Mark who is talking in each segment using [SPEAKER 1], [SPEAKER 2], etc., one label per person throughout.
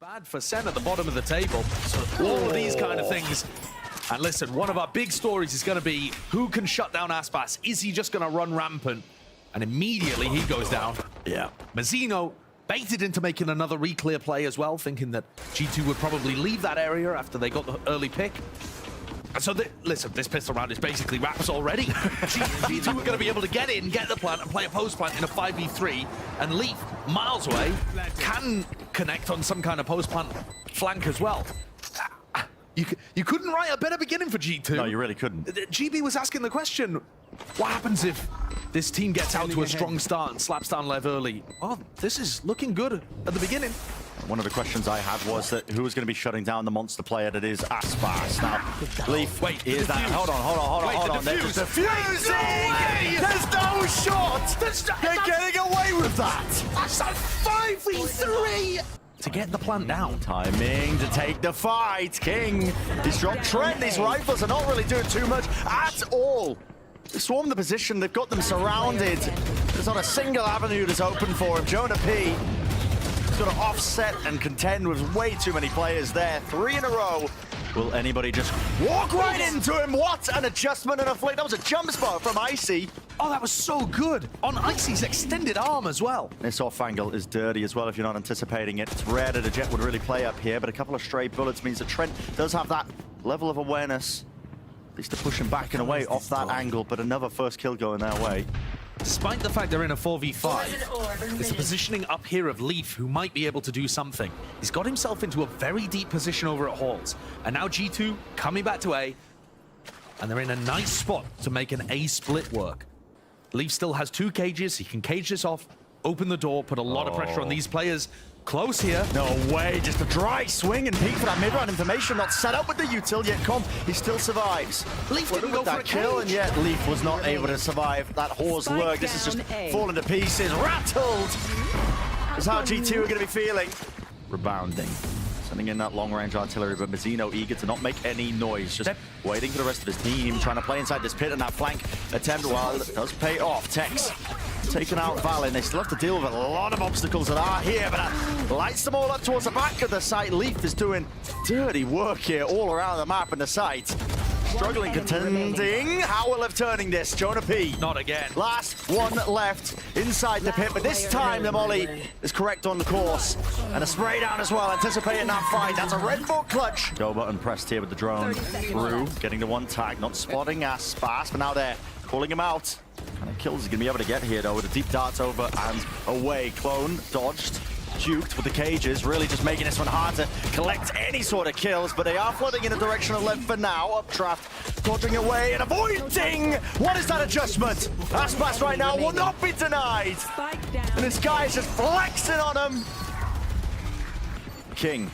[SPEAKER 1] Bad for Sen at the bottom of the table. So all of these kind of things. And listen, one of our big stories is going to be who can shut down Aspas. Is he just going to run rampant? And immediately he goes down.
[SPEAKER 2] Yeah.
[SPEAKER 1] Mazzino baited into making another re-clear play as well, thinking that G2 would probably leave that area after they got the early pick. And so, listen, this pistol round is basically wraps already. G2 are going to be able to get in, get the plant, and play a post plant in a 5v3. And Leaf, miles away, can connect on some kind of post plant flank as well. You couldn't write a better beginning for G2.
[SPEAKER 2] No, you really couldn't.
[SPEAKER 1] GB was asking the question, what happens if this team gets out to a strong start and slaps down Lev early? Oh, this is looking good at the beginning.
[SPEAKER 2] One of the questions I had was that who was going to be shutting down the monster player that is Aspas. Now, Leaf,
[SPEAKER 1] wait,
[SPEAKER 2] is that? Hold on.
[SPEAKER 1] Wait, the defuse.
[SPEAKER 2] There's no shot! They're getting away with that!
[SPEAKER 1] That's a 5v3! To get the plant down.
[SPEAKER 2] Timing to take the fight. King, he's dropped Trent. These rifles are not really doing too much at all. They swarm the position, they've got them surrounded. There's not a single avenue that's open for him. Jonah P. He's got to offset and contend with way too many players there. 3 in a row. Will anybody just walk right into him? What an adjustment and a flick. That was a jump spot from Icy.
[SPEAKER 1] Oh, that was so good. On Icy's extended arm as well.
[SPEAKER 2] This off angle is dirty as well if you're not anticipating it. It's rare that a jet would really play up here, but a couple of stray bullets means that Trent does have that level of awareness. At least to push him back and away off that angle, but another first kill going their way.
[SPEAKER 1] Despite the fact they're in a 4v5, it's the positioning up here of Leaf, who might be able to do something. He's got himself into a very deep position over at Halls. And now G2 coming back to A, and they're in a nice spot to make an A split work. Leaf still has 2 cages. He can cage this off, open the door, put a lot of pressure on these players. Close here.
[SPEAKER 2] No way, just a dry swing and peek for that mid-round information, not set up with the util yet. He still survives.
[SPEAKER 1] Leaf didn't go for a
[SPEAKER 2] kill, and yet Leaf was not able to survive that Horse lurk. This is just falling to pieces, rattled. Is how G2 are going to be feeling. Rebounding. Sending in that long-range artillery, but Mazzino eager to not make any noise, just waiting for the rest of his team, trying to play inside this pit, and that flank attempt, while it does pay off. Tex taking out Valin. They still have to deal with a lot of obstacles that are here, but that lights them all up towards the back of the site. Leaf is doing dirty work here all around the map and the site. Struggling, contending. How will have turning this? Jonah P.
[SPEAKER 1] Not again.
[SPEAKER 2] Last one left inside the pit, but this time the molly is correct on the course. And a spray down as well, anticipating that fight. That's a Red Bull clutch. Go button pressed here with the drone through, getting the one tag, not spotting Aspas, but now they're calling him out. And a kills he's going to be able to get here though with a deep dart over and away. Clone dodged. Duked with the cages, really just making this one hard to collect any sort of kills, but they are flooding in the direction of Lev for now. Updraft, dodging away and avoiding! What is that adjustment? Aspas right now will not be denied! And this guy is just flexing on him! King.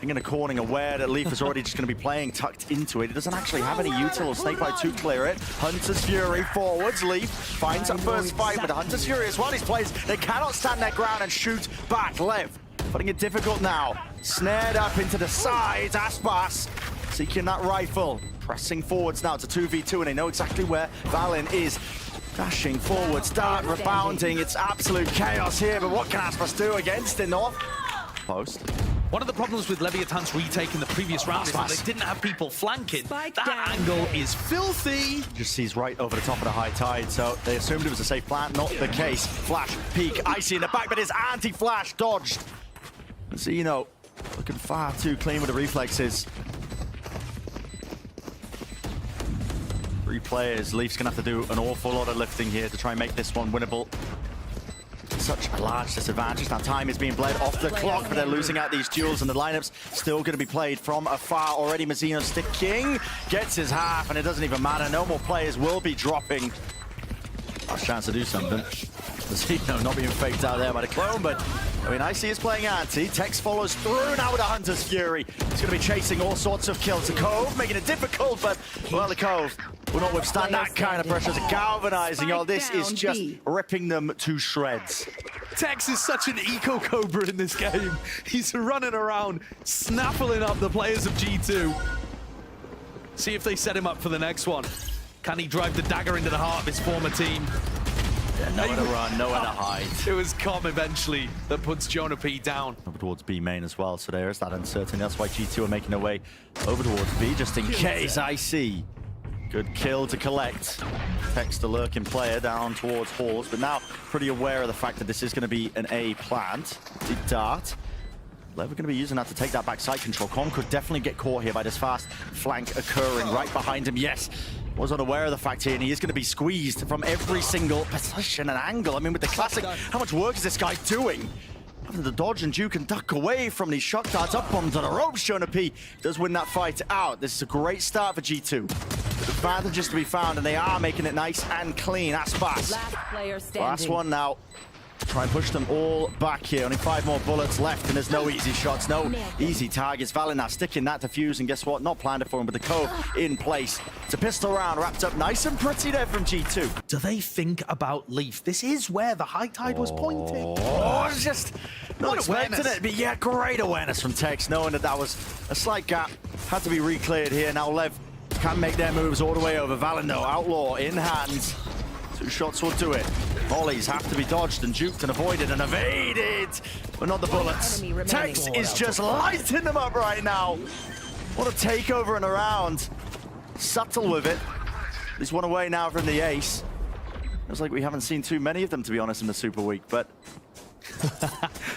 [SPEAKER 2] In a corning, aware that Leaf is already just going to be playing tucked into it. He doesn't actually have any util or snakebite to clear it. Hunter's Fury forwards. Leaf finds that first fight, but Hunter's Fury as well. These players, they cannot stand their ground and shoot back. Lev putting it difficult now. Snared up into the sides. Aspas seeking that rifle. Pressing forwards now to 2v2, and they know exactly where Valin is. Dashing forwards, dart rebounding. It's absolute chaos here, but what can Aspas do against the North? Post.
[SPEAKER 1] One of the problems with Leviatan's retake in the previous round is that they didn't have people flanking. That angle is filthy.
[SPEAKER 2] Just sees right over the top of the high tide, so they assumed it was a safe plant. Not the case. Flash, peek, Icy in the back, but his anti-flash dodged. Zeno looking far too clean with the reflexes. 3 players. Leaf's going to have to do an awful lot of lifting here to try and make this one winnable. Such a large disadvantage. Now time is being bled off the clock, but they're losing out these duels, and the lineup's still going to be played from afar already. Mazzino sticking, gets his half, and it doesn't even matter. No more players will be dropping. Last chance to do something. Mazzino not being faked out there by the clone, but I mean, Icy is playing anti. Tex follows through now with a Hunter's Fury. He's going to be chasing all sorts of kills. The Cove making it difficult, but well, the Cove will not withstand that kind of pressure. It's galvanizing. Oh, this is just ripping them to shreds.
[SPEAKER 1] Tex is such an eco-cobra in this game. He's running around, snaffling up the players of G2. See if they set him up for the next one. Can he drive the dagger into the heart of his former team?
[SPEAKER 2] Nowhere to run, nowhere to hide.
[SPEAKER 1] It was Com eventually that puts Jonah P down.
[SPEAKER 2] Over towards B main as well, so there is that uncertainty. That's why G2 are making their way over towards B, just in case. I see. Good kill to collect. Text the lurking player down towards Halls, but now pretty aware of the fact that this is going to be an A plant. Deep dart. Lev are going to be using that to take that backside control. Com could definitely get caught here by this fast flank occurring right behind him. Yes, was unaware of the fact here, and he is going to be squeezed from every single position and angle. I mean, with the classic, how much work is this guy doing? Having to dodge and juke and duck away from these shock darts up onto the ropes. Jonah P does win that fight out. This is a great start for G2. Advantages to be found, and they are making it nice and clean. Aspas. Last one now. Try and push them all back here. Only 5 more bullets left, and there's no easy shots, no easy targets. Valen now sticking that defuse, and guess what? Not planned it for him, but the cove in place. It's a pistol round wrapped up nice and pretty there from G2.
[SPEAKER 1] Do they think about Leaf? This is where the high tide was pointing.
[SPEAKER 2] Oh, it's just not expecting it. But yeah, great awareness from Tex, knowing that that was a slight gap. Had to be re-cleared here. Now Lev can make their moves all the way over. Valen, though, Outlaw in hand. 2 shots will do it. Volleys have to be dodged and juked and avoided and evaded, but not the bullets. Tex is just lighting them up right now. What a takeover in a round. Subtle with it. He's one away now from the ace. Feels like we haven't seen too many of them, to be honest, in the Super Week, but...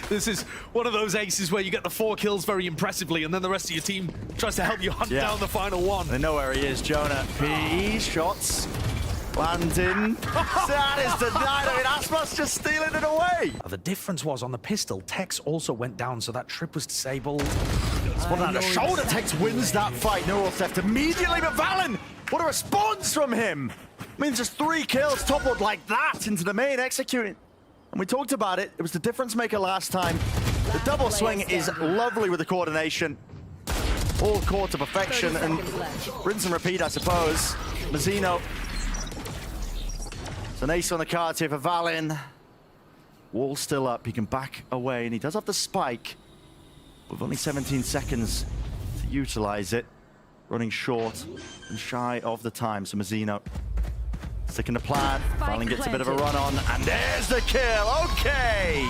[SPEAKER 1] This is one of those aces where you get the 4 kills very impressively, and then the rest of your team tries to help you hunt down the final one.
[SPEAKER 2] They know where he is, Jonah P. Shots. Landing. That is denied. I mean, Aspas just stealing it away.
[SPEAKER 1] The difference was on the pistol, Tex also went down, so that trip was disabled.
[SPEAKER 2] Spot on the shoulder. Tex wins that fight. No left immediately, but Valen, what a response from him. I mean, just 3 kills toppled like that into the main, executing. And we talked about it. It was the difference maker last time. The double swing is lovely with the coordination. All caught to perfection, and rinse and repeat, I suppose. Mazzino. It's an ace on the cards here for Valen. Wall still up, he can back away, and he does have the spike. With only 17 seconds to utilize it. Running short and shy of the time, so Mazzino sticking the plan. Valen gets a bit of a run on, and there's the kill, okay!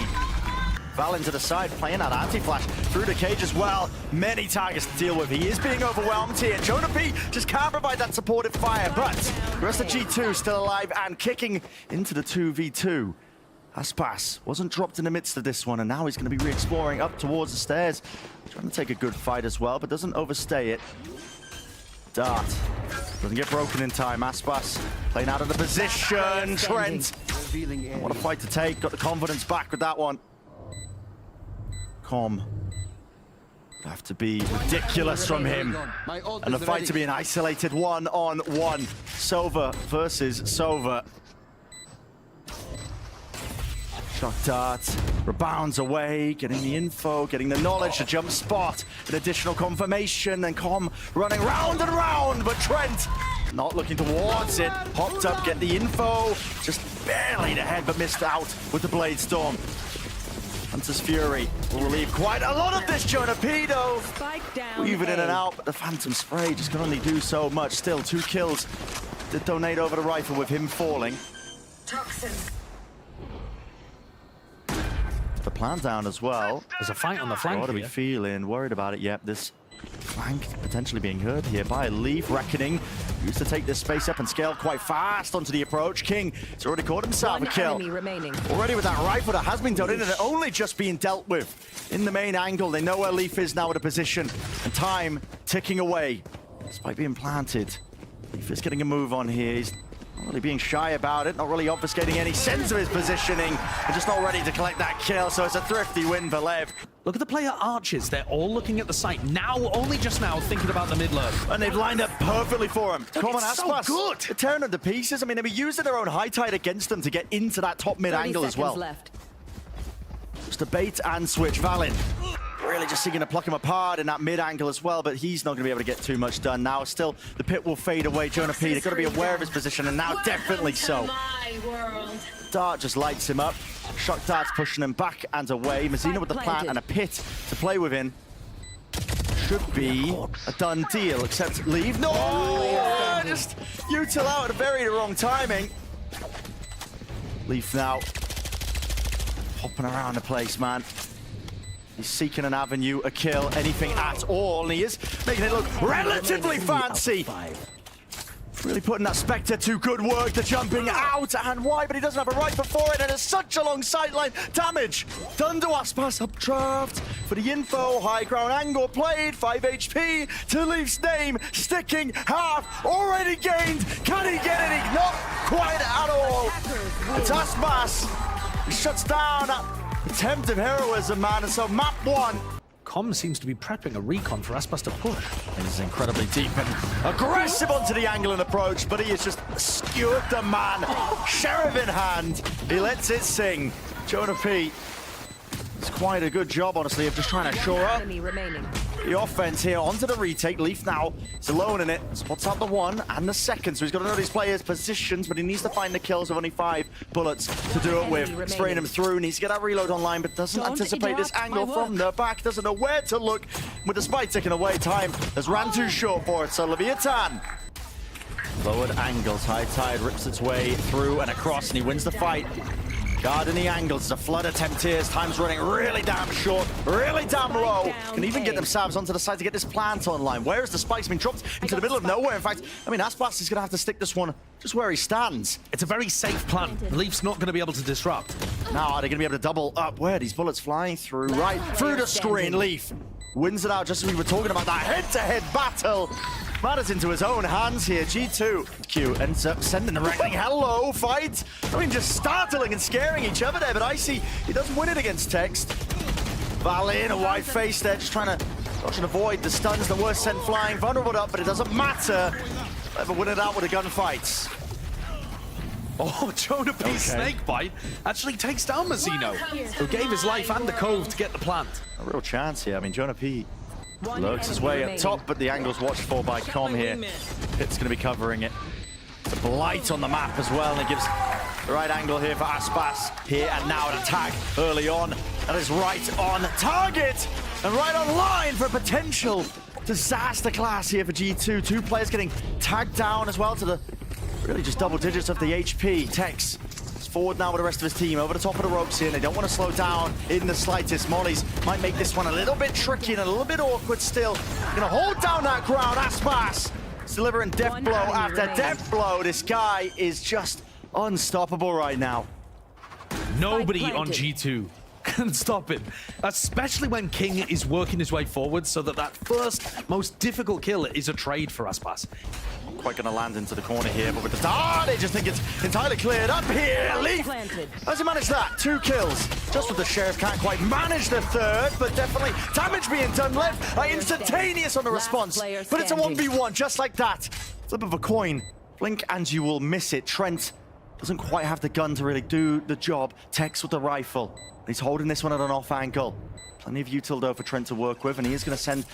[SPEAKER 2] Valen to the side, playing that anti-flash through the cage as well. Many targets to deal with. He is being overwhelmed here. Jonah P just can't provide that supportive fire, but the rest of G2 still alive and kicking into the 2v2. Aspas wasn't dropped in the midst of this one, and now he's going to be re-exploring up towards the stairs. Trying to take a good fight as well, but doesn't overstay it. Dart doesn't get broken in time. Aspas playing out of the position. Trent, what a fight to take. Got the confidence back with that one. Com would have to be ridiculous from him, and the fight to be an isolated 1-on-1. Sova versus Sova. Shock dart, rebounds away, getting the info, getting the knowledge, the jump spot, an additional confirmation, and Com running round and round, but Trent not looking towards it. Hopped up, get the info, just barely ahead, but missed out with the Blade Storm. Hunter's Fury will relieve quite a lot of this. Jonah P, though, weaving in and out, but the Phantom Spray just can only do so much. Still, 2 kills did donate over the rifle with him falling.
[SPEAKER 3] Toxin.
[SPEAKER 2] The plan down as well.
[SPEAKER 1] There's a fight on the flank.
[SPEAKER 2] What are we feeling? Worried about it. Yep, this flank potentially being hurt here by Leaf. Reckoning used to take this space up and scale quite fast onto the approach. King has already caught himself a kill. Already with that rifle that has been done in, and it only just being dealt with in the main angle. They know where Leaf is now at a position, and time ticking away. Despite being planted, Leaf is getting a move on here. He's not really being shy about it, not really obfuscating any sense of his positioning, and just not ready to collect that kill, so it's a thrifty win for Lev.
[SPEAKER 1] Look at the player archers. They're all looking at the site now, only just now thinking about the mid lurk.
[SPEAKER 2] And they've lined up perfectly for him. Come on, Aspas.
[SPEAKER 1] So good.
[SPEAKER 2] They're tearing them to pieces. I mean, they were using their own high tide against them to get into that top mid angle as well. Just a bait and switch. Valen really just seeking to pluck him apart in that mid angle as well, but he's not going to be able to get too much done now. Still, the pit will fade away. Jonah P, they've got to be aware of his position, and now definitely so. Dart just lights him up. Shock dart's pushing him back and away. Mazzino with the plant and a pit to play within. Should be a done deal, except leave. No! Just util out at a very wrong timing. Leaf now hopping around the place, man. He's seeking an avenue, a kill, anything at all, and he is making it look relatively fancy. Really putting that Spectre to good work, the jumping out and wide, but he doesn't have a rifle for it, and it's such a long sideline damage. Done to Aspas, updraft for the info, high ground angle played, 5 HP to Leaf's name, sticking half, already gained. Can he get it? Not quite at all. It's Aspas. He shuts down that attempt of heroism, man, and so map 1.
[SPEAKER 1] Com seems to be prepping a recon for Aspas to push.
[SPEAKER 2] This is incredibly deep and aggressive onto the angle and approach, but he has just skewered the man. Sheriff in hand. He lets it sing. Jonah P. It's quite a good job, honestly, of just trying to shore up the offense here onto the retake. Leaf now is alone in it. Spots out the 1 and the 2nd, so he's got to know these players' positions, but he needs to find the kills with only 5 bullets to do it with. Spraying him through, needs to get that reload online, but doesn't anticipate this angle from the back, doesn't know where to look. With the spike ticking away, time has ran too short for it, so Leviatan. Lowered angles, high tide rips its way through and across, and he wins the fight. Guarding the angles, it's a flood attempt here. Time's running really damn short, really damn low. Can even get themselves onto the side to get this plant online. Where is the spike's been dropped into the middle of nowhere? In fact, I mean, Aspas is going to have to stick this one just where he stands.
[SPEAKER 1] It's a very safe plant. Leaf's not going to be able to disrupt.
[SPEAKER 2] Now, are they going to be able to double up? Where are these bullets flying through? Right through the screen. Leaf wins it out just as we were talking about that head-to-head battle. Matters into his own hands here. G2. Q ends up sending the reckoning. Hello, fight. I mean, just startling and scaring each other there, but Icy, he doesn't win it against Text. Valley in a wide face there, just trying to dodge and avoid the stuns that were sent flying. Vulnerable up, but it doesn't matter. Never win it out with the gunfights.
[SPEAKER 1] Oh, Jonah P's snake bite actually takes down Mazzino, who gave his life and the cove to get the plant.
[SPEAKER 2] A real chance here. I mean, Jonah P lurks his way up top, but the angle's watched for by Com here. Pitt's going to be covering it. It's a blight on the map as well, and it gives the right angle here for Aspas. Here and now an attack early on. That is right on target and right on line for a potential disaster class here for G2. 2 players getting tagged down as well to the really just double digits of the HP. Tex is forward now with the rest of his team over the top of the ropes here, and they don't want to slow down in the slightest. Mollies might make this one a little bit tricky and a little bit awkward still. Gonna hold down that ground. Aspas is delivering death blow after death blow. This guy is just unstoppable right now.
[SPEAKER 1] Nobody on G2 can stop him, especially when King is working his way forward, so that first most difficult kill is a trade for Aspas.
[SPEAKER 2] Quite going to land into the corner here, but with the dart, they just think it's entirely cleared up here. Leaf, how's he managed that? 2 kills. Just with the Sheriff, can't quite manage the 3rd, but definitely damage being done left. Instantaneous on the response, but it's a 1v1 just like that. Flip of a coin, blink and you will miss it. Trent doesn't quite have the gun to really do the job. Tex with the rifle. He's holding this one at an off angle. Plenty of util though for Trent to work with, and he is going to send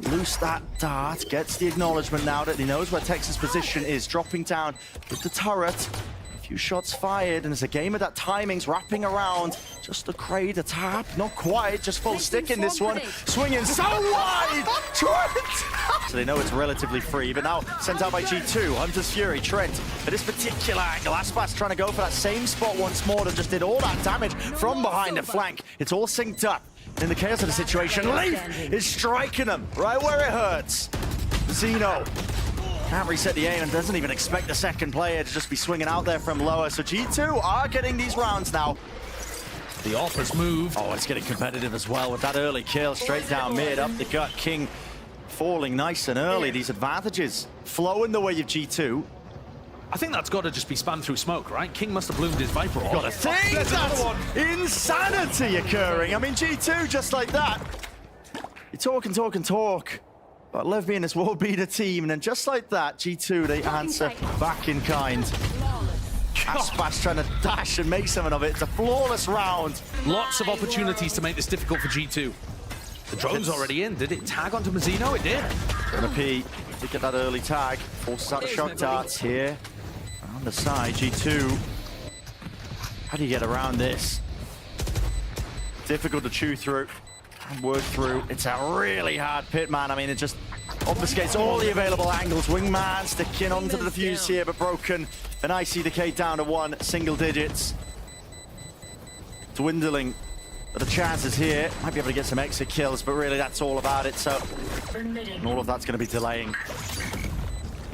[SPEAKER 2] loose that dart. Gets the acknowledgement now that he knows where Tex's position is. Dropping down with the turret. A few shots fired, and it's a game of that timing's wrapping around. Just the crate, a tap, not quite, just full stick in this one. Swinging so wide, Trent! So they know it's relatively free, but now sent out by G2. Hunter's Fury, Trent, at this particular angle. Aspas trying to go for that same spot once more that just did all that damage from behind the flank. It's all synced up. In the chaos of the situation, Leaf is striking him right where it hurts. Zeno can't reset the aim and doesn't even expect the 2nd player to just be swinging out there from lower. So G2 are getting these rounds now.
[SPEAKER 1] The off has moved.
[SPEAKER 2] Oh, it's getting competitive as well with that early kill. Straight down mid, up the gut. King falling nice and early. These advantages flowing the way of G2.
[SPEAKER 1] I think that's got to just be spanned through smoke, right? King must have bloomed his Viper.
[SPEAKER 2] Got a thing! That's insanity occurring. I mean, G2 just like that. You talk and talk and talk about Lev being this world beater team, and then just like that, G2, they answer back in kind. Aspas trying to dash and make something of it. It's a flawless round.
[SPEAKER 1] Lots of opportunities to make this difficult for G2. The drone's already in. Did it tag onto Mazzino? It did.
[SPEAKER 2] Gonna P to get that early tag. Forces out the shock darts here. On the side, G2. How do you get around this? Difficult to chew through and work through. It's a really hard pit, man. I mean, it just obfuscates all the available angles. Wingman sticking onto the defuse here, but broken. An IC decay down to 1, single digits. Dwindling. But the chances here, might be able to get some exit kills, but really that's all about it. So, and all of that's going to be delaying.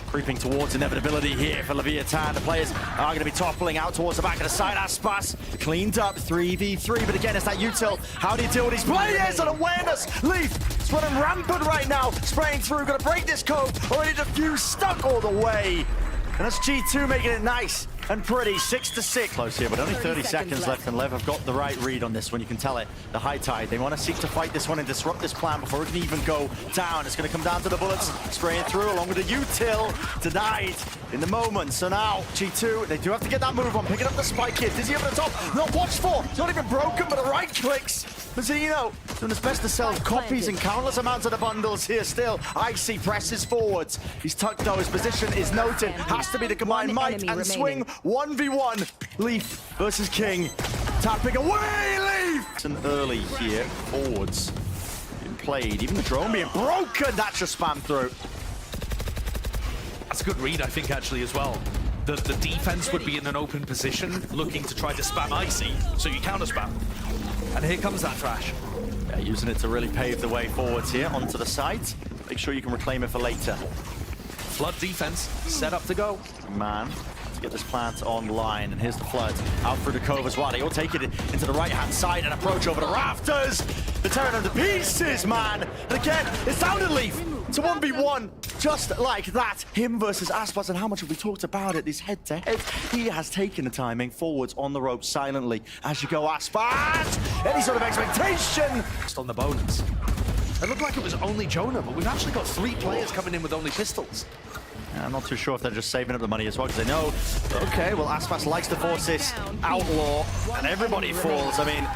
[SPEAKER 2] Creeping towards inevitability here for Leviatan. The players are going to be toppling out towards the back of the side. Aspas cleaned up 3v3, but again, it's that util. How do you deal with these players? And awareness! Leaf is running rampant right now, spraying through, going to break this cove. Already diffused, stuck all the way. And that's G2 making it nice and pretty, 6-6. Close here, but only 30 seconds left, and Lev have got the right read on this one. You can tell it, the high tide. They want to seek to fight this one and disrupt this plan before it can even go down. It's going to come down to the bullets, spraying through along with the util, denied in the moment. So now, G2, they do have to get that move on, picking up the spike here. Dizzy over the top, not watched for, it's not even broken, but the right clicks. Mazzino doing his best to sell copies and countless amounts of the bundles here still. Icy presses forwards. He's tucked though, his position is noted. Has to be the combined might and swing. 1v1, Leaf versus King. Tapping away, Leaf! It's an early here, forwards. Being played, even the drone being broken. That's just spam through.
[SPEAKER 1] That's a good read, I think, actually, as well. The defense would be in an open position, looking to try to spam Icy, so you counter spam. And here comes that trash.
[SPEAKER 2] Yeah, using it to really pave the way forwards here onto the side. Make sure you can reclaim it for later.
[SPEAKER 1] Flood defense, set up to go.
[SPEAKER 2] Man, to get this plant online, and here's the flood. Out through the cove as well. They all take it into the right-hand side and approach over the rafters. They're tearing them to pieces, man. And again, it's down to Leaf. It's a 1v1, just like that. Him versus Aspas, and how much have we talked about it? This head-to-head. He has taken the timing forwards on the rope silently. As you go, Aspas. Any sort of expectation.
[SPEAKER 1] Just on the bonus. It looked like it was only Jonah, but we've actually got 3 players coming in with only pistols.
[SPEAKER 2] I'm not too sure if they're just saving up the money as well, because they know, okay, well, Aspas likes to force this outlaw, and everybody falls. I mean,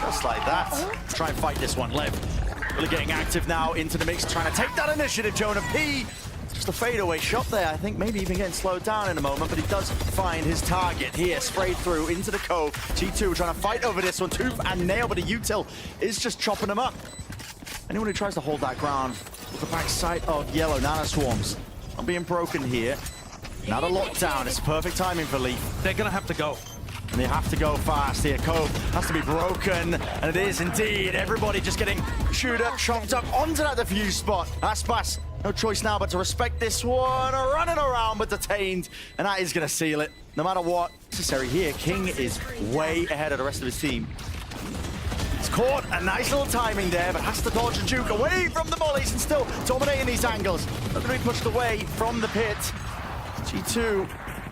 [SPEAKER 2] just like that. Try and fight this one, Lev. Really getting active now into the mix, trying to take that initiative. Jonah P. Just a fadeaway shot there. I think maybe even getting slowed down in a moment, but he does find his target here, sprayed through into the cove. G2 trying to fight over this one, tooth and nail, but the util is just chopping him up. Anyone who tries to hold that ground with the backside of yellow nano swarms. I'm being broken here. Now the lockdown. It's perfect timing for Leaf.
[SPEAKER 1] They're going to have to go.
[SPEAKER 2] And they have to go fast here. Cove has to be broken, and it is indeed. Everybody just getting chopped up onto that defuse spot. Aspas, no choice now but to respect this one. Running around but detained, and that is going to seal it. No matter what necessary here, King is way ahead of the rest of his team. He's caught a nice little timing there, but has to dodge and juke away from the mollies and still dominating these angles. Not going to be pushed away from the pit. G2,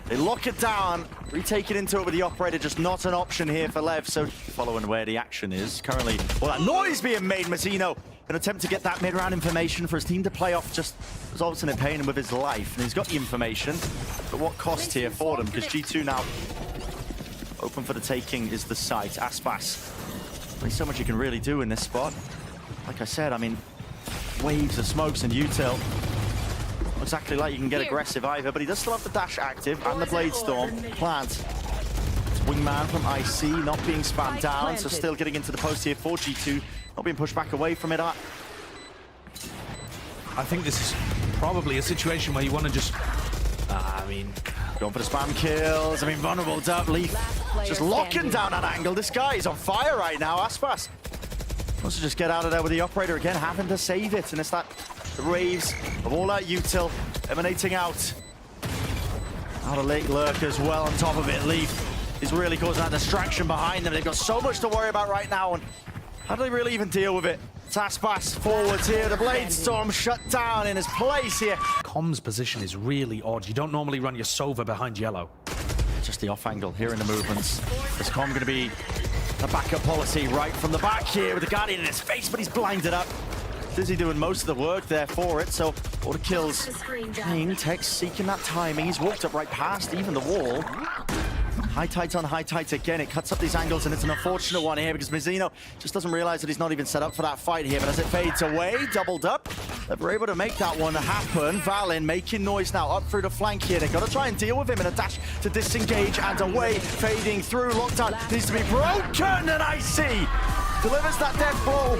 [SPEAKER 2] they lock it down, retake it into it with the operator, just not an option here for Lev. So following where the action is currently, well, that noise being made, Mazzino, an attempt to get that mid-round information for his team to play off, just results in it paying him with his life. And he's got the information, but what cost here for them? Because G2 now open for the taking is the site. Aspas, there's so much you can really do in this spot. Like I said, I mean, waves of smokes and util. Not exactly like you can get aggressive either, but he does still have the dash active and the blade storm. Plant. It's Wingman from IC not being spammed down, so still getting into the post here for G2. Not being pushed back away from it.
[SPEAKER 1] I think this is probably a situation where you want to just,
[SPEAKER 2] going for the spam kills. I mean, vulnerable up. Leaf just locking down that angle. This guy is on fire right now. Aspas wants to just get out of there with the operator again, having to save it. And it's that raves of all that util emanating out. Out of late lurk as well on top of it. Leaf is really causing that distraction behind them. They've got so much to worry about right now. And how do they really even deal with it? Aspas forwards here. The blade storm shut down in his place here.
[SPEAKER 1] Com's position is really odd. You don't normally run your Sova behind yellow.
[SPEAKER 2] Just the off angle here in the movements. Is Com going to be a backup policy right from the back here with the Guardian in his face, but he's blinded up. Dizzy doing most of the work there for it, so all the kills. Tex seeking that timing. He's walked up right past even the wall. High tights on high tights again. It cuts up these angles, and it's an unfortunate one here because Mazzino just doesn't realize that he's not even set up for that fight here. But as it fades away, doubled up, they're able to make that one happen. Valen making noise now up through the flank here. They've got to try and deal with him in a dash to disengage and away, fading through. Lockdown needs to be broken, and IC delivers that death blow.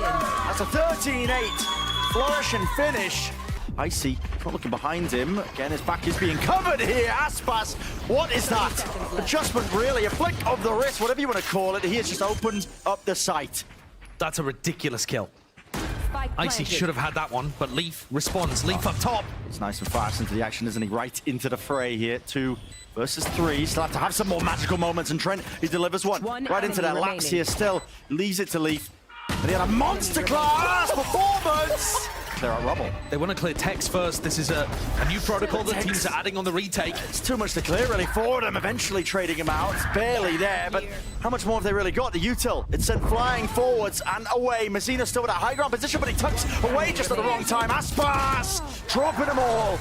[SPEAKER 2] That's a 13-8 flourish and finish. Icy, not looking behind him. Again, his back is being covered here. Aspas, what is that? Adjustment, really, a flick of the wrist, whatever you want to call it. He has just opened up the sight.
[SPEAKER 1] That's a ridiculous kill. Icy should have had that one, but Leaf responds. Leaf up top.
[SPEAKER 2] He's nice and fast into the action, isn't he? Right into the fray here. 2 versus 3. Still have to have some more magical moments, and Trent, he delivers one right into that lapse here still. Leaves it to Leaf. And he had a monster class performance. They're at rubble.
[SPEAKER 1] They want to clear Tex first. This is a new protocol that teams are adding on the retake.
[SPEAKER 2] It's too much to clear, really, for them. Eventually trading him out. It's barely there, but how much more have they really got? The util, it's sent flying forwards and away. Mazzino still with that high ground position, but he tucks away just at the wrong time. Aspas dropping them all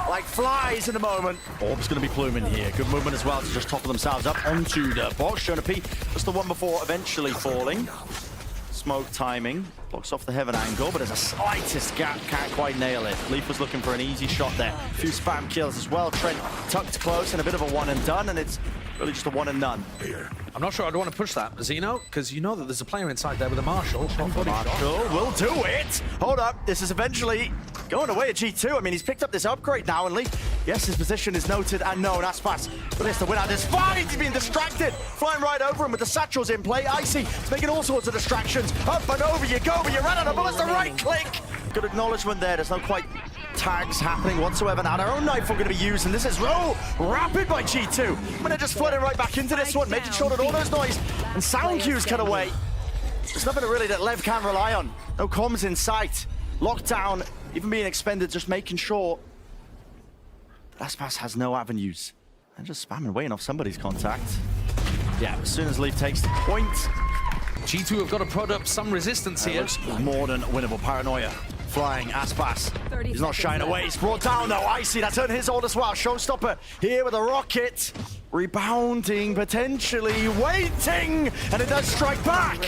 [SPEAKER 2] like flies in the moment. Orb's going to be pluming here. Good movement as well to just topple themselves up onto the box. Showing a P, just the one before eventually falling. Smoke timing, blocks off the heaven angle, but there's a slightest gap, can't quite nail it. Leaf was looking for an easy shot there. A few spam kills as well. Trent tucked close and a bit of a one and done, and it's really just a one and none.
[SPEAKER 1] I'm not sure I'd want to push that, Mazzino, because you know that there's a player inside there with a Marshall.
[SPEAKER 2] Marshall will do it. Hold up, this is eventually going away at G2. I mean, he's picked up this upgrade now, and Leaf, yes, his position is noted and known. Aspas, but it's the win out this fight. He's being distracted. Flying right over him with the satchels in play. Icy, he's making all sorts of distractions. Up and over you go, but you ran out of bullets. The right click. Good acknowledgement there. There's no quite tags happening whatsoever now. Their own Nightfall going to be used, and this is rapid by G2. But they're just flooding right back into this one, making sure that all those noise and sound cues cut away. There's nothing really that Lev can rely on. No comms in sight. Lockdown, even being expended, just making sure Aspas has no avenues. And just spamming, waiting off somebody's contact. Yeah, as soon as Leaf takes the point,
[SPEAKER 1] G2 have got to prod up some resistance here.
[SPEAKER 2] Looks more than winnable. Paranoia. Flying Aspas. He's not shying away. He's brought down though. Icy, that's on his old as well. Showstopper here with a rocket. Rebounding, potentially waiting. And it does strike back.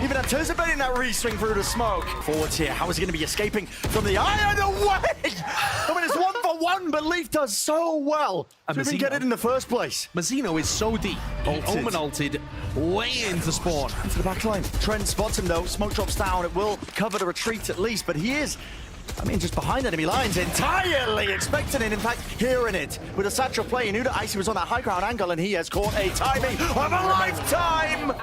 [SPEAKER 2] Even anticipating that re-swing through the smoke. Forwards here. How is he going to be escaping from the iron away? I mean, it's 1-for-1, but Leaf does so well to even get it in the first place.
[SPEAKER 1] Mazzino is so deep. Omen ulted way into spawn.
[SPEAKER 2] Into the back line. Trent spots him though. Smoke drops down. It will cover the retreat at least, but he is, I mean, just behind enemy lines, entirely expecting it, in fact, hearing it. With a satchel play, he knew that Icy was on that high ground angle, and he has caught a timing of a lifetime!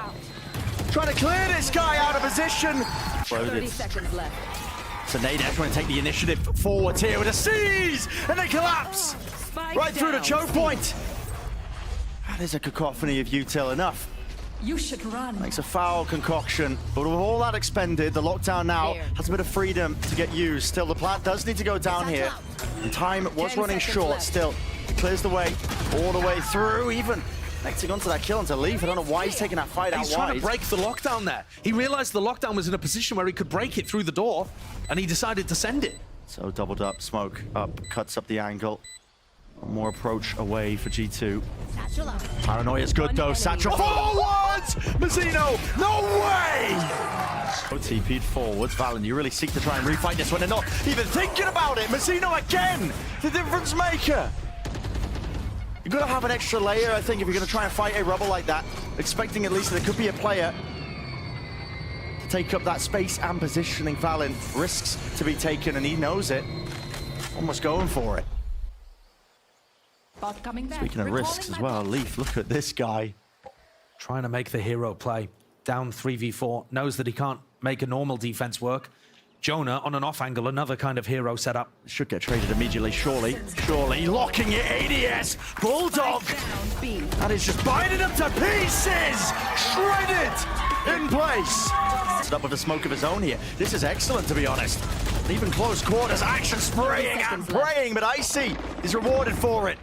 [SPEAKER 2] Trying to clear this guy out of position.
[SPEAKER 3] 30 seconds left.
[SPEAKER 2] So Nadesh going to take the initiative forwards here with a seize, and they collapse right through the choke point. That is a cacophony of util enough.
[SPEAKER 3] You should run.
[SPEAKER 2] Makes a foul concoction, but with all that expended, the lockdown now has a bit of freedom to get used. Still, the plant does need to go down here. And time was running short.
[SPEAKER 3] left.
[SPEAKER 2] Still, it clears the way all the way through, even connecting onto that kill onto Leaf. I don't know why he's taking that fight out
[SPEAKER 1] He's trying
[SPEAKER 2] wide.
[SPEAKER 1] to break the lockdown there. He realized the lockdown was in a position where he could break it through the door, and he decided to send it.
[SPEAKER 2] So doubled up, smoke up, cuts up the angle. One more approach away for G2. Paranoia's good though. Satchel forwards! Mazzino, no way! TP'd forwards. Valen, you really seek to try and refight this one. They're not even thinking about it. Mazzino again, the difference maker. You've got to have an extra layer, I think, if you're going to try and fight a rubble like that. Expecting at least that there could be a player to take up that space and positioning. Valen risks to be taken, and he knows it. Almost going for it. Speaking of risks as well, Leaf, look at this guy.
[SPEAKER 1] Trying to make the hero play. Down 3v4, knows that he can't make a normal defense work. Jonah on an off angle, another kind of hero setup.
[SPEAKER 2] Should get traded immediately, surely. Surely, locking it, ADS, Bulldog! That is just binding him to pieces! Shredded in place! Set up with a smoke of his own here. This is excellent, to be honest. Even close quarters, action spraying and praying, but Icy is rewarded for it.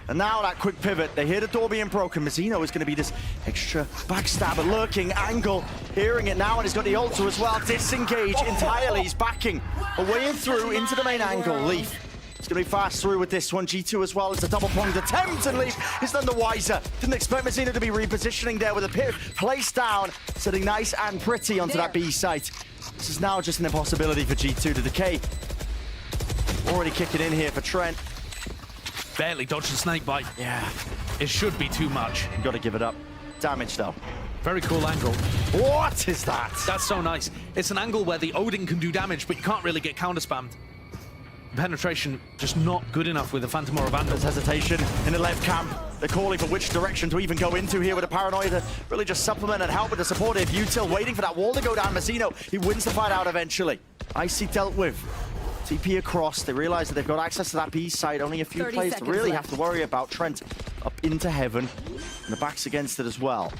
[SPEAKER 2] And now that quick pivot, they hear the door being broken. Mazzino is going to be this extra backstabber, lurking angle. Hearing it now, and he's got the ultra as well. Disengage entirely. He's backing away and through into the main angle. Leaf is going to be fast through with this one. G2 as well. It's a double-pronged attempt, and Leaf is none the wiser. Didn't expect Mazzino to be repositioning there with a pit placed down, sitting nice and pretty onto that B site. This is now just an impossibility for G2 to decay. Already kicking in here for Trent.
[SPEAKER 1] Barely dodged the snake bite.
[SPEAKER 2] Yeah.
[SPEAKER 1] It should be too much.
[SPEAKER 2] You've got to give it up. Damage, though.
[SPEAKER 1] Very cool angle.
[SPEAKER 2] What is that?
[SPEAKER 1] That's so nice. It's an angle where the Odin can do damage, but you can't really get counter spammed. penetration just not good enough with the Phantom or a Vandal.
[SPEAKER 2] There's hesitation in the left camp. They're calling for which direction to even go into here with a Paranoia to really just supplement and help with the supportive util, waiting for that wall to go down. Mazzino, he wins the fight out eventually. Icy dealt with. TP across. They realize that they've got access to that B side. Only a few players to really have to worry about. Trent up into heaven. And the back's against it as well.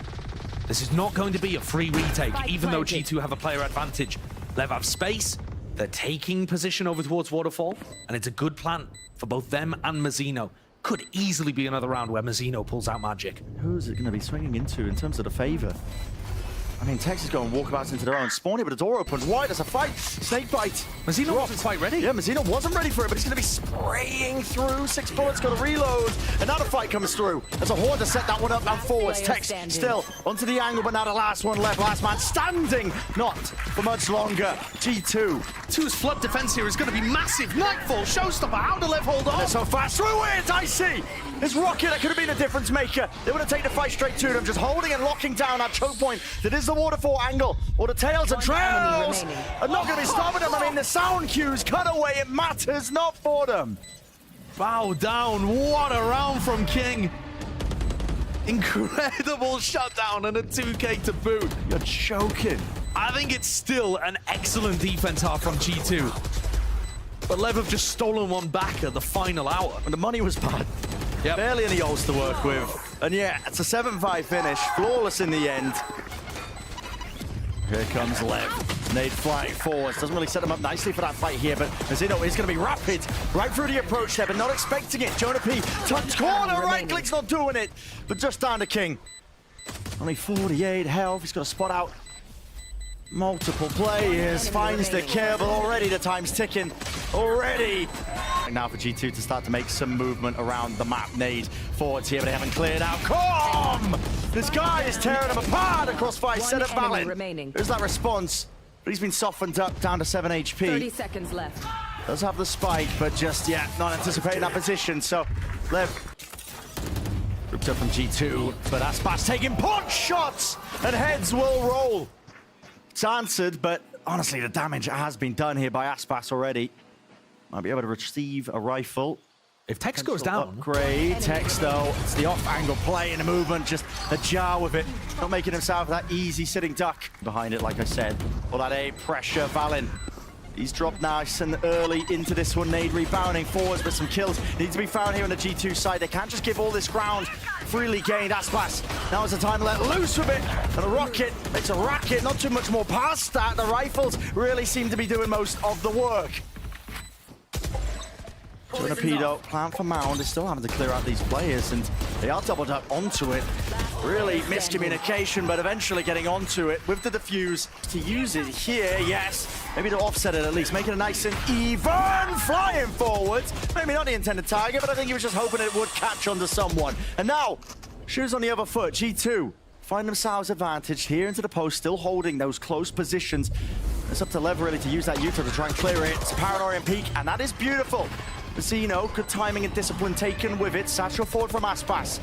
[SPEAKER 1] This is not going to be a free retake, even though G2 have a player advantage. Lev have space. They're taking position over towards Waterfall, and it's a good plan for both them and Mazzino. Could easily be another round where Mazzino pulls out magic.
[SPEAKER 2] Who's it going to be swinging into in terms of the favor? I mean, Texas going walkabouts into their own spawn here, but the door opens wide. There's a fight. Snake bite.
[SPEAKER 1] Mazzino wasn't quite ready.
[SPEAKER 2] Yeah, Mazzino wasn't ready for it, but he's going to be spraying through. 6 bullets, got to reload. Another fight comes through. There's a horde to set that one up and forwards. Tex still onto the angle, but now the last one left. Last man standing. Not for much longer. G2.
[SPEAKER 1] 2's flood defense here is going to be massive. Nightfall, showstopper. How to Lev hold on?
[SPEAKER 2] They're so fast. Through it, Icy. It's Rocket that could have been a difference maker. They would have taken the fight straight to them, just holding and locking down that choke point. That is the Waterfall angle. Or the tails and trails are not going to be stopping them. I mean, the sound cues cut away. It matters not for them.
[SPEAKER 1] Bow down. What a round from King. Incredible shutdown and a 2K to boot.
[SPEAKER 2] You're joking.
[SPEAKER 1] I think it's still an excellent defense half from G2. But Lev have just stolen one back at the final hour.
[SPEAKER 2] When the money was bad.
[SPEAKER 1] Yep.
[SPEAKER 2] Barely any ults to work with. And yeah, it's a 7-5 finish. Flawless in the end. Here comes Lev. Nade flying forwards. Doesn't really set him up nicely for that fight here, but Mazzino is going to be rapid right through the approach there, but not expecting it. Jonah P. Touch corner. Right click's not doing it, but just down to King. Only 48 health. He's got to spot out multiple players. Finds the kill, but already the time's ticking. Already. And now for G2 to start to make some movement around the map. Nade forwards here, but they haven't cleared out. Come! This guy is tearing them apart across 5. Set up Valin. There's that response, but he's been softened up down to 7 HP.
[SPEAKER 3] 30 seconds left.
[SPEAKER 2] Does have the spike, but just yet not anticipating that position. So Lev ripped up from G2, but Aspas taking punch shots, and heads will roll. It's answered, but honestly, the damage has been done here by Aspas already. Might be able to receive a rifle.
[SPEAKER 1] If Tex goes down...
[SPEAKER 2] Upgrade. Tex, though, it's the off-angle play in the movement, just ajar with it. Not making himself that easy sitting duck. Behind it, like I said. All that A pressure, Valin. He's dropped nice and early into this one. Nade rebounding forwards, but some kills need to be found here on the G2 side. They can't just give all this ground freely gained. Aspas, now is the time to let loose with it. And a rocket makes a racket. Not too much more past that. The rifles really seem to be doing most of the work. Tornapedo, plan for Mound. They're still having to clear out these players, and they are doubled up onto it. Really miscommunication, but eventually getting onto it with the defuse to use it here. Yes, maybe to offset it at least, make it a nice and even. Flying forwards. Maybe not the intended target, but I think he was just hoping it would catch onto someone. And now, shoes on the other foot. G2 find themselves advantaged here into the post, still holding those close positions. It's up to Lev really to use that Utah to try and clear it. It's Paranoia peak, and that is beautiful. Mazzino, good timing and discipline taken with it. Satchel forward from Aspas.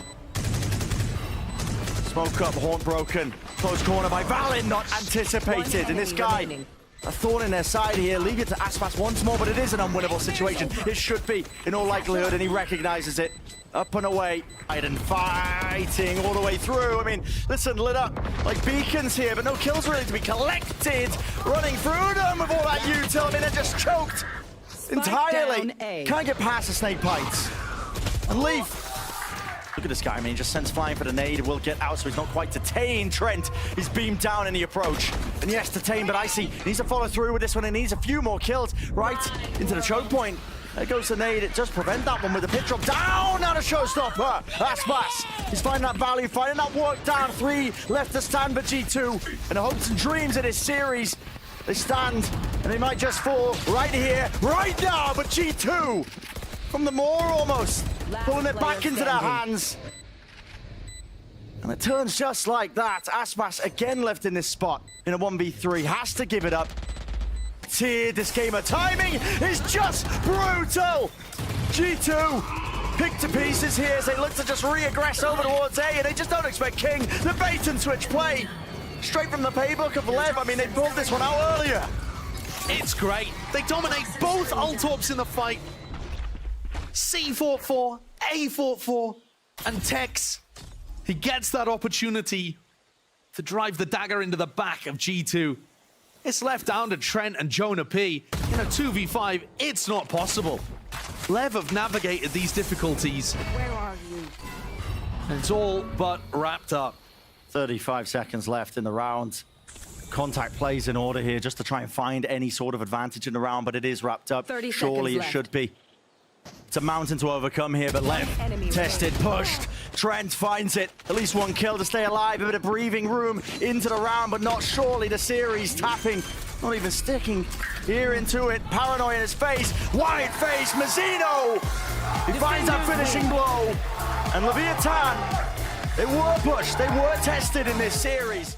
[SPEAKER 2] Smoke up, horn broken. Close corner by Valin, not anticipated. And this guy, a thorn in their side here. Leave it to Aspas once more, but it is an unwinnable situation. It should be, in all likelihood, and he recognizes it. Up and away, and fighting all the way through. I mean, listen, lit up like beacons here, but no kills really to be collected. Running through them with all that util. I mean, they're just choked entirely. Can't get past the snake bites. And Leaf. Look at this guy, I mean, just sends flying for the nade. Will get out, so he's not quite detained. Trent is beamed down in the approach. And yes, detained, but Icy needs to follow through with this one. He needs a few more kills right into the choke point. There goes the nade. It does prevent that one with the pit drop down. Now the showstopper. Aspas. He's finding that value, finding that work down. 3 left to stand for G2. And the hopes and dreams of this series. They stand, and they might just fall right here, right now. But G2, from the moor almost, pulling it back into their hands. And it turns just like that. Aspas again left in this spot in a 1v3. Has to give it up. Tiered this game. Timing is just brutal. G2 picked to pieces here as they look to just re-aggress over towards A, and they just don't expect King. The bait and switch play. Straight from the playbook of Lev. I mean, they pulled this one out earlier.
[SPEAKER 1] It's great. They dominate both Altorps in the fight. C fought 4, A fought 4, and Tex, he gets that opportunity to drive the dagger into the back of G2. It's left down to Trent and Jonah P. In a 2v5, it's not possible. Lev have navigated these difficulties.
[SPEAKER 3] Where are you?
[SPEAKER 1] And it's all but wrapped up.
[SPEAKER 2] 35 seconds left in the round. Contact plays in order here just to try and find any sort of advantage in the round, but it is wrapped up.
[SPEAKER 3] 30
[SPEAKER 2] Surely it
[SPEAKER 3] seconds
[SPEAKER 2] should be. It's a mountain to overcome here, but Lev
[SPEAKER 3] Enemy
[SPEAKER 2] tested, pushed. Trent finds it. At least one kill to stay alive. A bit of breathing room into the round, but not surely the series tapping. Not even sticking here into it. Paranoia in his face. Wide face, Mazzino! He finds that finishing blow. And Leviatan, they were pushed. They were tested in this series.